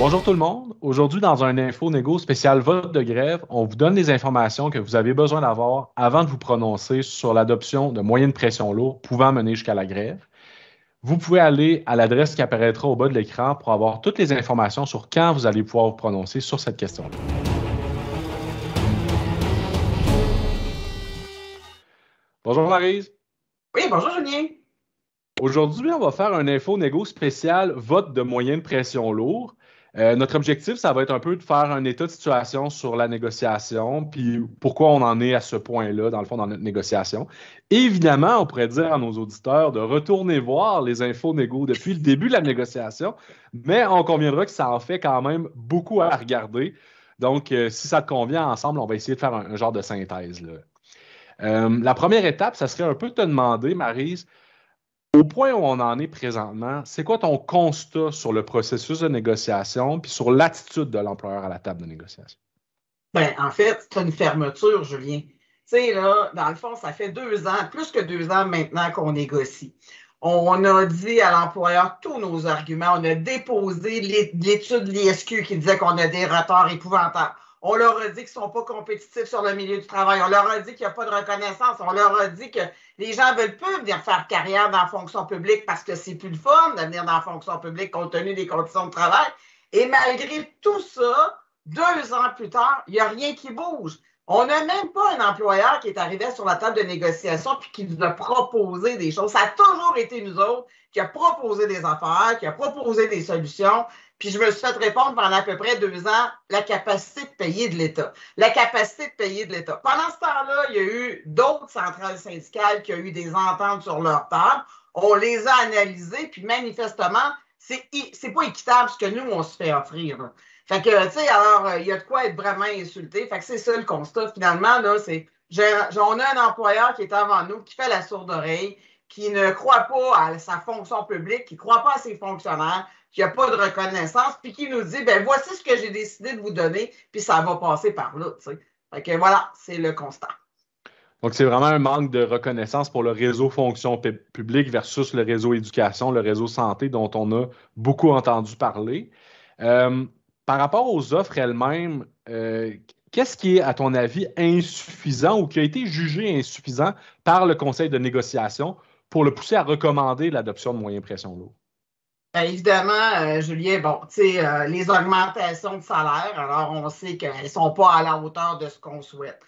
Bonjour tout le monde. Aujourd'hui, dans un info négo spécial vote de grève, on vous donne les informations que vous avez besoin d'avoir avant de vous prononcer sur l'adoption de moyens de pression lourds pouvant mener jusqu'à la grève. Vous pouvez aller à l'adresse qui apparaîtra au bas de l'écran pour avoir toutes les informations sur quand vous allez pouvoir vous prononcer sur cette question-là. Bonjour Maryse. Oui, bonjour Julien. Aujourd'hui, on va faire un info négo spécial vote de moyens de pression lourds. Notre objectif, ça va être un peu de faire un état de situation sur la négociation, puis pourquoi on en est à ce point-là, dans le fond, dans notre négociation. Évidemment, on pourrait dire à nos auditeurs de retourner voir les infos négo depuis le début de la négociation, mais on conviendra que ça en fait quand même beaucoup à regarder. Donc, si ça te convient, ensemble, on va essayer de faire un genre de synthèse, là. La première étape, ça serait un peu de te demander, Maryse, au point où on en est présentement, c'est quoi ton constat sur le processus de négociation puis sur l'attitude de l'employeur à la table de négociation? Ben, en fait, c'est une fermeture, Julien. Tu sais, là, dans le fond, ça fait 2 ans, plus que 2 ans maintenant qu'on négocie. On a dit à l'employeur tous nos arguments. On a déposé l'étude de l'ISQ qui disait qu'on a des retards épouvantables. On leur a dit qu'ils ne sont pas compétitifs sur le milieu du travail. On leur a dit qu'il n'y a pas de reconnaissance. On leur a dit que les gens ne veulent pas venir faire carrière dans la fonction publique parce que c'est plus le fun de venir dans la fonction publique compte tenu des conditions de travail. Et malgré tout ça, 2 ans plus tard, il n'y a rien qui bouge. On n'a même pas un employeur qui est arrivé sur la table de négociation puis qui nous a proposé des choses. Ça a toujours été nous autres qui a proposé des affaires, qui a proposé des solutions. Puis je me suis fait répondre pendant à peu près 2 ans la capacité de payer de l'État. La capacité de payer de l'État. Pendant ce temps-là, il y a eu d'autres centrales syndicales qui ont eu des ententes sur leur table. On les a analysées, puis manifestement, c'est pas équitable ce que nous, on se fait offrir. Là. Fait que, tu sais, alors, il y a de quoi être vraiment insulté. Fait que c'est ça le constat. Finalement, là, on a un employeur qui est avant nous, qui fait la sourde oreille, qui ne croit pas à sa fonction publique, qui ne croit pas à ses fonctionnaires, qui n'a pas de reconnaissance, puis qui nous dit, ben voici ce que j'ai décidé de vous donner, puis ça va passer par là, tu sais. Fait que voilà, c'est le constat. Donc, c'est vraiment un manque de reconnaissance pour le réseau fonction publique versus le réseau éducation, le réseau santé dont on a beaucoup entendu parler. Euh, Par rapport aux offres elles-mêmes, qu'est-ce qui est, à ton avis, insuffisant ou qui a été jugé insuffisant par le conseil de négociation pour le pousser à recommander l'adoption de moyens de pression lourds? Bien, évidemment, Julien, bon, tu sais, les augmentations de salaire, alors on sait qu'elles ne sont pas à la hauteur de ce qu'on souhaite.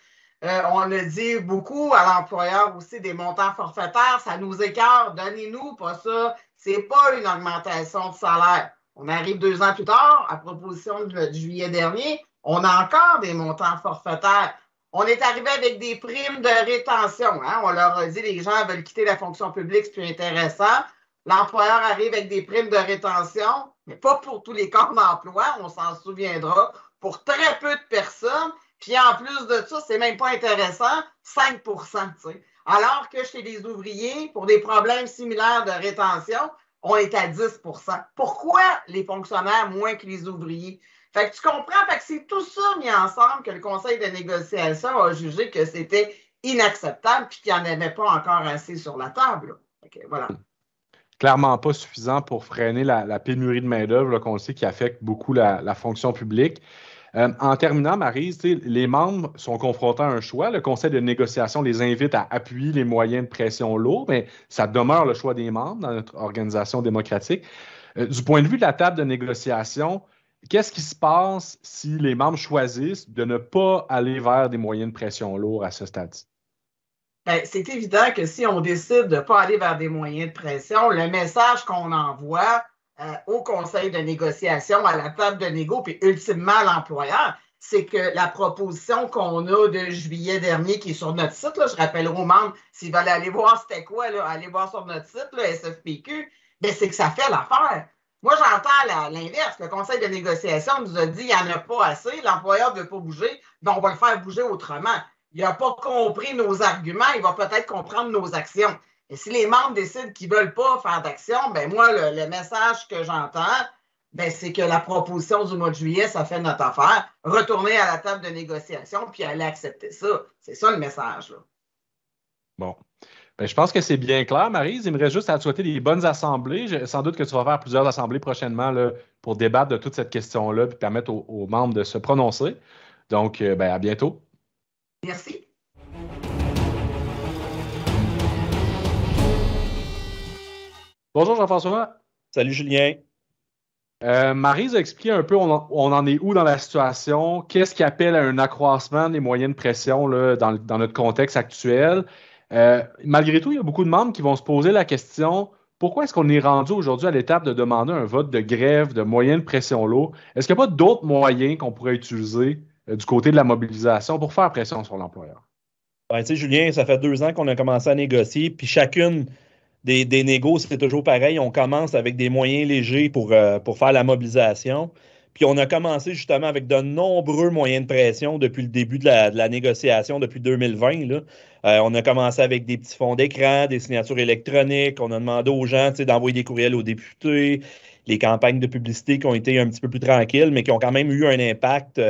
On a dit beaucoup à l'employeur aussi des montants forfaitaires, ça nous écarte, donnez-nous pas ça, c'est pas une augmentation de salaire. On arrive 2 ans plus tard, à proposition de juillet dernier, on a encore des montants forfaitaires. On est arrivé avec des primes de rétention. Hein? On leur a dit les gens veulent quitter la fonction publique, c'est plus intéressant. L'employeur arrive avec des primes de rétention, mais pas pour tous les corps d'emploi, on s'en souviendra, pour très peu de personnes. Puis en plus de ça, c'est même pas intéressant, 5 t'sais. Alors que chez les ouvriers, pour des problèmes similaires de rétention, on est à 10 Pourquoi les fonctionnaires moins que les ouvriers? Fait que tu comprends, fait que c'est tout ça mis ensemble que le conseil de négociation a jugé que c'était inacceptable puis qu'il n'y en avait pas encore assez sur la table. Fait que, voilà. Clairement pas suffisant pour freiner la pénurie de main-d'œuvre qu'on sait qui affecte beaucoup la fonction publique. En terminant, Maryse, les membres sont confrontés à un choix. Le conseil de négociation les invite à appuyer les moyens de pression lourds, mais ça demeure le choix des membres dans notre organisation démocratique. Du point de vue de la table de négociation, qu'est-ce qui se passe si les membres choisissent de ne pas aller vers des moyens de pression lourds à ce stade-ci? Bien, c'est évident que si on décide de ne pas aller vers des moyens de pression, le message qu'on envoie au conseil de négociation, à la table de négo, puis ultimement à l'employeur, c'est que la proposition qu'on a de juillet dernier, qui est sur notre site, là, je rappellerai aux membres, s'ils veulent aller voir c'était quoi, là, aller voir sur notre site, là, SFPQ, bien, c'est que ça fait l'affaire. Moi, j'entends l'inverse. Le conseil de négociation nous a dit qu'il n'y en a pas assez, l'employeur ne veut pas bouger, bien, on va le faire bouger autrement. Il n'a pas compris nos arguments, il va peut-être comprendre nos actions. Et si les membres décident qu'ils ne veulent pas faire d'action, ben moi, le message que j'entends, ben, c'est que la proposition du mois de juillet, ça fait notre affaire. Retourner à la table de négociation puis aller accepter ça. C'est ça le message. Là. Bon. Ben, je pense que c'est bien clair, Maryse. Il me reste juste à te souhaiter des bonnes assemblées. Sans doute que tu vas faire plusieurs assemblées prochainement là, pour débattre de toute cette question-là et permettre aux membres de se prononcer. Donc, ben, à bientôt. Merci. Bonjour Jean-François. Salut Julien. Maryse a expliqué un peu on en est où dans la situation, qu'est-ce qui appelle à un accroissement des moyens de pression là, dans notre contexte actuel. Malgré tout, il y a beaucoup de membres qui vont se poser la question, pourquoi est-ce qu'on est rendu aujourd'hui à l'étape de demander un vote de grève de moyens de pression lourds? Est-ce qu'il n'y a pas d'autres moyens qu'on pourrait utiliser du côté de la mobilisation pour faire pression sur l'employeur? Ben, tu sais, Julien, ça fait 2 ans qu'on a commencé à négocier, puis chacune des négos, c'est toujours pareil. On commence avec des moyens légers pour faire la mobilisation. Puis on a commencé justement avec de nombreux moyens de pression depuis le début de la négociation, depuis 2020. Là. On a commencé avec des petits fonds d'écran, des signatures électroniques. On a demandé aux gens d'envoyer des courriels aux députés, les campagnes de publicité qui ont été un petit peu plus tranquilles, mais qui ont quand même eu un impact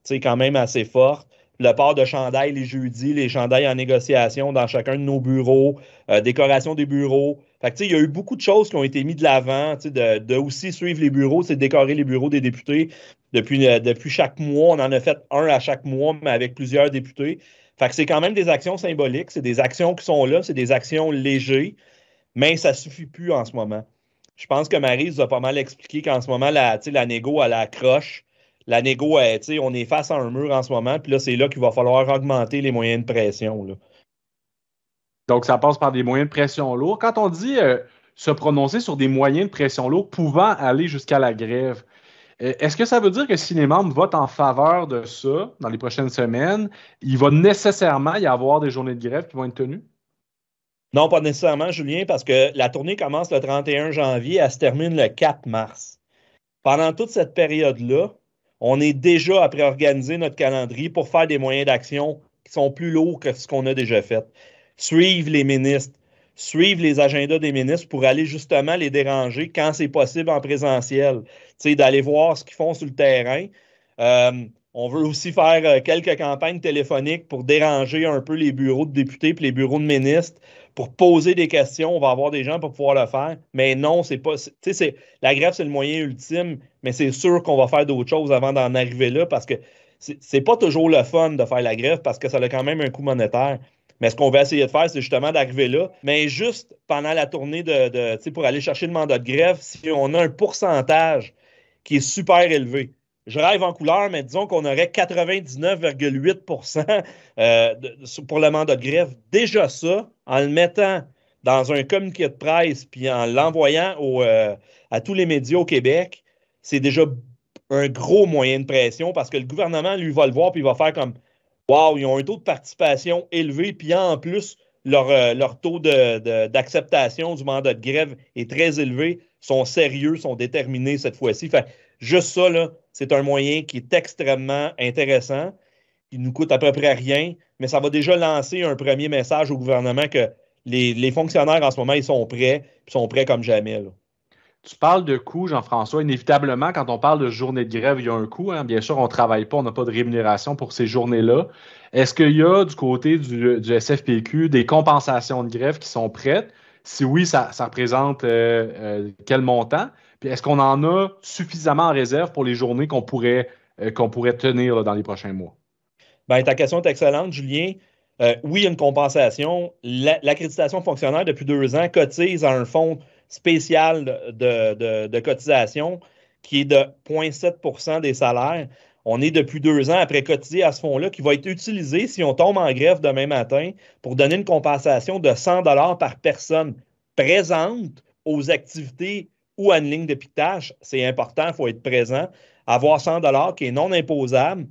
quand même assez fort. Le port de chandail les jeudis, les chandails en négociation dans chacun de nos bureaux, décoration des bureaux. Fait que, il y a eu beaucoup de choses qui ont été mises de l'avant, de aussi suivre les bureaux, c'est décorer les bureaux des députés. Depuis chaque mois, on en a fait un à chaque mois, mais avec plusieurs députés. Fait que c'est quand même des actions symboliques, c'est des actions qui sont là, c'est des actions légères, mais ça ne suffit plus en ce moment. Je pense que Marie nous a pas mal expliqué qu'en ce moment, la négo, elle accroche. La négo, on est face à un mur en ce moment, puis là, c'est là qu'il va falloir augmenter les moyens de pression. Là. Donc, ça passe par des moyens de pression lourds. Quand on dit se prononcer sur des moyens de pression lourds pouvant aller jusqu'à la grève, est-ce que ça veut dire que si les membres votent en faveur de ça dans les prochaines semaines, il va nécessairement y avoir des journées de grève qui vont être tenues? Non, pas nécessairement, Julien, parce que la tournée commence le 31 janvier, elle se termine le 4 mars. Pendant toute cette période-là, on est déjà à préorganiser notre calendrier pour faire des moyens d'action qui sont plus lourds que ce qu'on a déjà fait. Suivre les ministres, suivre les agendas des ministres pour aller justement les déranger quand c'est possible en présentiel. D'aller voir ce qu'ils font sur le terrain. On veut aussi faire quelques campagnes téléphoniques pour déranger un peu les bureaux de députés et les bureaux de ministres pour poser des questions. On va avoir des gens pour pouvoir le faire. Mais non, c'est pas. La grève, c'est le moyen ultime, mais c'est sûr qu'on va faire d'autres choses avant d'en arriver là parce que c'est pas toujours le fun de faire la grève parce que ça a quand même un coût monétaire. Mais ce qu'on va essayer de faire, c'est justement d'arriver là. Mais juste pendant la tournée pour aller chercher le mandat de grève, si on a un pourcentage qui est super élevé. Je rêve en couleur, mais disons qu'on aurait 99,8 pour le mandat de grève. Déjà ça, en le mettant dans un communiqué de presse puis en l'envoyant à tous les médias au Québec, c'est déjà un gros moyen de pression parce que le gouvernement, lui, va le voir puis il va faire comme wow, ils ont un taux de participation élevé, puis en plus, leur taux d'acceptation du mandat de grève est très élevé, sont sérieux, sont déterminés cette fois-ci. Fait juste ça, là, c'est un moyen qui est extrêmement intéressant, qui nous coûte à peu près rien, mais ça va déjà lancer un premier message au gouvernement que les fonctionnaires en ce moment, ils sont prêts comme jamais. Là. Tu parles de coût, Jean-François. Inévitablement, quand on parle de journée de grève, il y a un coût. Hein. Bien sûr, on ne travaille pas, on n'a pas de rémunération pour ces journées-là. Est-ce qu'il y a du côté du SFPQ des compensations de grève qui sont prêtes? Si oui, ça représente quel montant? Puis est-ce qu'on en a suffisamment en réserve pour les journées qu'on pourrait tenir là, dans les prochains mois? Bien, ta question est excellente, Julien. Oui, il y a une compensation. L'accréditation fonctionnaire, depuis 2 ans, cotise à un fonds spécial de cotisation qui est de 0,7 des salaires. On est depuis 2 ans après cotiser à ce fonds-là qui va être utilisé si on tombe en grève demain matin pour donner une compensation de 100 par personne présente aux activités ou à une ligne de piquetage. C'est important, il faut être présent. Avoir 100 qui est non imposable,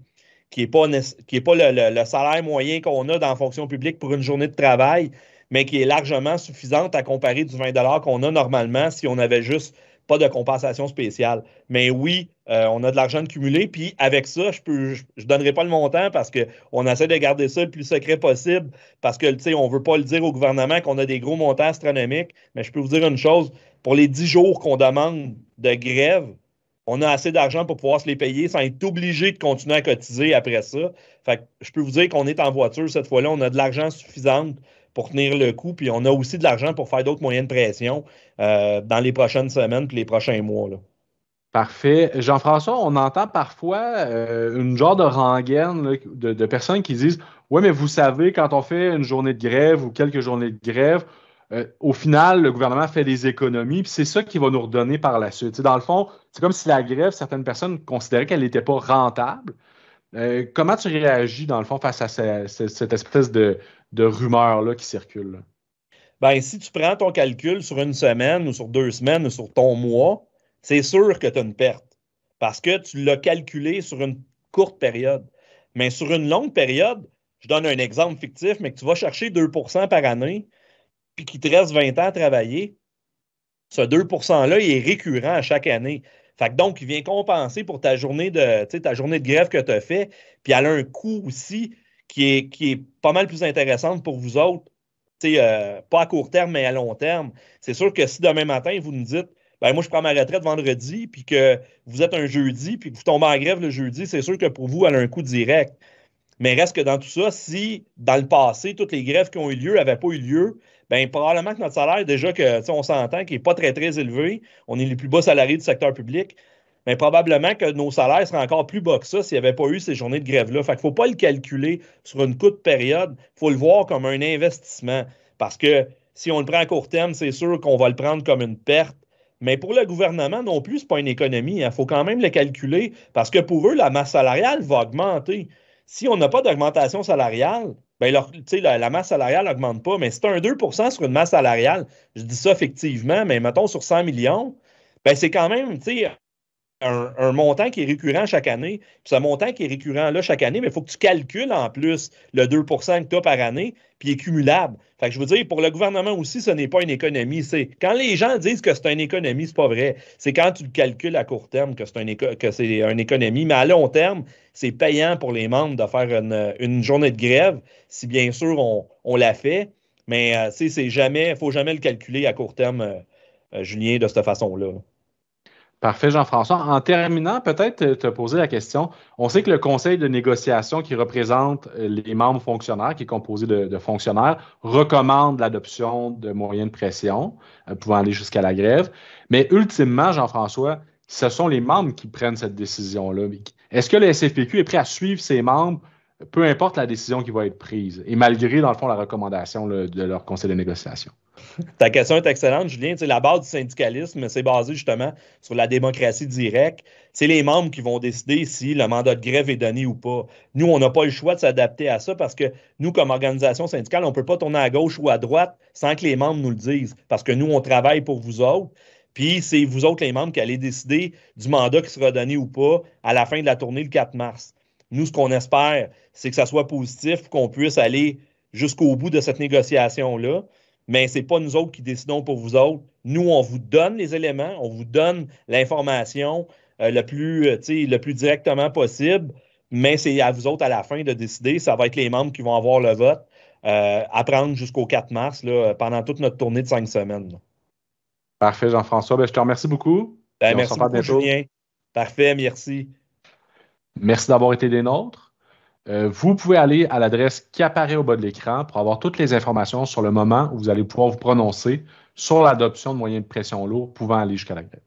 qui n'est pas le salaire moyen qu'on a dans la fonction publique pour une journée de travail, mais qui est largement suffisante à comparer du 20 qu'on a normalement si on n'avait juste pas de compensation spéciale. Mais oui, on a de l'argent de cumulé, puis avec ça, je ne donnerai pas le montant parce qu'on essaie de garder ça le plus secret possible parce que, on ne veut pas le dire au gouvernement qu'on a des gros montants astronomiques, mais je peux vous dire une chose, pour les 10 jours qu'on demande de grève, on a assez d'argent pour pouvoir se les payer sans être obligé de continuer à cotiser après ça. Fait que je peux vous dire qu'on est en voiture cette fois-là. On a de l'argent suffisant pour tenir le coup. Puis on a aussi de l'argent pour faire d'autres moyens de pression dans les prochaines semaines puis les prochains mois, là. Parfait. Jean-François, on entend parfois une genre de rengaine là, de personnes qui disent oui, mais vous savez, quand on fait une journée de grève ou quelques journées de grève, au final, le gouvernement fait des économies, puis c'est ça qui va nous redonner par la suite. Tu sais, dans le fond, c'est comme si la grève, certaines personnes considéraient qu'elle n'était pas rentable. Comment tu réagis, dans le fond, face à cette espèce de rumeur-là qui circule, là? Ben, si tu prends ton calcul sur une semaine ou sur 2 semaines ou sur ton mois, c'est sûr que tu as une perte parce que tu l'as calculé sur une courte période. Mais sur une longue période, je donne un exemple fictif, mais que tu vas chercher 2 par année, puis qu'il te reste 20 ans à travailler, ce 2 %-là, il est récurrent à chaque année. Fait que donc, il vient compenser pour ta journée de grève que tu as fait, puis elle a un coût aussi qui est pas mal plus intéressante pour vous autres, pas à court terme, mais à long terme. C'est sûr que si demain matin, vous nous dites, ben moi, je prends ma retraite vendredi, puis que vous êtes un jeudi, puis que vous tombez en grève le jeudi, c'est sûr que pour vous, elle a un coût direct. Mais reste que dans tout ça, si dans le passé, toutes les grèves qui ont eu lieu n'avaient pas eu lieu, bien probablement que notre salaire, déjà que on s'entend qu'il n'est pas très, très élevé, on est les plus bas salariés du secteur public, bien probablement que nos salaires seraient encore plus bas que ça s'il n'y avait pas eu ces journées de grève-là. Fait qu'il ne faut pas le calculer sur une courte période, il faut le voir comme un investissement. Parce que si on le prend à court terme, c'est sûr qu'on va le prendre comme une perte. Mais pour le gouvernement non plus, ce n'est pas une économie. Il faut quand même le calculer parce que pour eux, la masse salariale va augmenter. Si on n'a pas d'augmentation salariale, ben la masse salariale n'augmente pas. Mais si tu as un 2 sur une masse salariale, je dis ça effectivement, mais mettons sur 100 millions, ben c'est quand même un montant qui est récurrent chaque année. Puis ce montant qui est récurrent là chaque année, mais il faut que tu calcules en plus le 2 que tu as par année, puis il est cumulable. Fait que je veux dire, pour le gouvernement aussi, ce n'est pas une économie. Quand les gens disent que c'est une économie, c'est pas vrai. C'est quand tu le calcules à court terme que c'est une économie. Mais à long terme, c'est payant pour les membres de faire une journée de grève, si bien sûr on l'a fait. Mais il ne faut jamais le calculer à court terme, Julien, de cette façon-là. Parfait, Jean-François. En terminant, peut-être te poser la question. On sait que le conseil de négociation qui représente les membres fonctionnaires, qui est composé de fonctionnaires, recommande l'adoption de moyens de pression pouvant aller jusqu'à la grève. Mais ultimement, Jean-François, ce sont les membres qui prennent cette décision-là. Est-ce que le SFPQ est prêt à suivre ses membres, peu importe la décision qui va être prise, et malgré, dans le fond, la recommandation là, de leur conseil de négociation? Ta question est excellente, Julien. La base du syndicalisme, c'est basé justement sur la démocratie directe. C'est les membres qui vont décider si le mandat de grève est donné ou pas. Nous, on n'a pas le choix de s'adapter à ça parce que nous, comme organisation syndicale, on ne peut pas tourner à gauche ou à droite sans que les membres nous le disent. Parce que nous, on travaille pour vous autres. Puis c'est vous autres, les membres, qui allez décider du mandat qui sera donné ou pas à la fin de la tournée le 4 mars. Nous, ce qu'on espère, c'est que ça soit positif, qu'on puisse aller jusqu'au bout de cette négociation-là. Mais ce n'est pas nous autres qui décidons pour vous autres. Nous, on vous donne les éléments, on vous donne l'information le plus directement possible, mais c'est à vous autres à la fin de décider. Ça va être les membres qui vont avoir le vote à prendre jusqu'au 4 mars là, pendant toute notre tournée de 5 semaines. Là. Parfait, Jean-François. Je te remercie beaucoup. Merci beaucoup, Julien. Parfait, merci. Merci d'avoir été des nôtres. Vous pouvez aller à l'adresse qui apparaît au bas de l'écran pour avoir toutes les informations sur le moment où vous allez pouvoir vous prononcer sur l'adoption de moyens de pression lourds pouvant aller jusqu'à la grève.